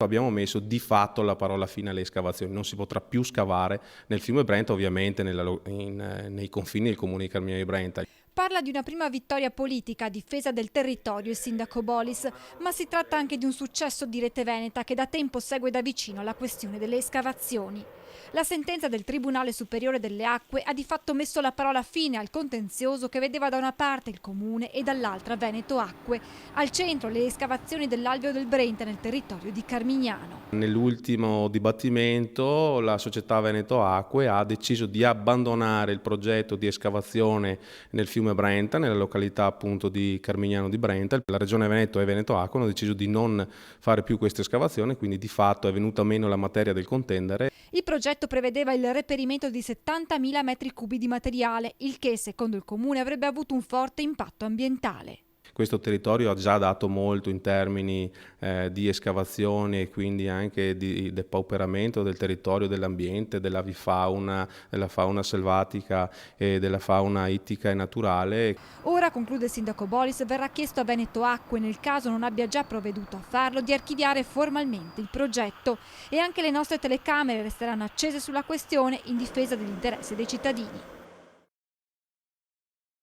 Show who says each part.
Speaker 1: Abbiamo messo di fatto la parola fine alle escavazioni, non si potrà più scavare nel fiume Brenta, ovviamente nei confini del comune di Carmignano di Brenta.
Speaker 2: Parla di una prima vittoria politica a difesa del territorio il sindaco Bolis, ma si tratta anche di un successo di Rete Veneta che da tempo segue da vicino la questione delle escavazioni. La sentenza del Tribunale Superiore delle Acque ha di fatto messo la parola fine al contenzioso che vedeva da una parte il comune e dall'altra Veneto Acque, al centro le escavazioni dell'alveo del Brenta nel territorio di Carmignano.
Speaker 1: Nell'ultimo dibattimento la società Veneto Acque ha deciso di abbandonare il progetto di escavazione nel fiume Brenta, nella località appunto di Carmignano di Brenta. La Regione Veneto e Veneto Acque hanno deciso di non fare più questa escavazione, quindi di fatto è venuta meno la materia del contendere.
Speaker 2: Il progetto prevedeva il reperimento di 70.000 metri cubi di materiale, il che secondo il comune avrebbe avuto un forte impatto ambientale.
Speaker 1: Questo territorio ha già dato molto in termini di escavazioni e quindi anche di depauperamento del territorio, dell'ambiente, dell'avifauna, della fauna selvatica e della fauna ittica e naturale.
Speaker 2: Ora, conclude il sindaco Bolis, verrà chiesto a Veneto Acque, nel caso non abbia già provveduto a farlo, di archiviare formalmente il progetto e anche le nostre telecamere resteranno accese sulla questione in difesa degli interessi dei cittadini.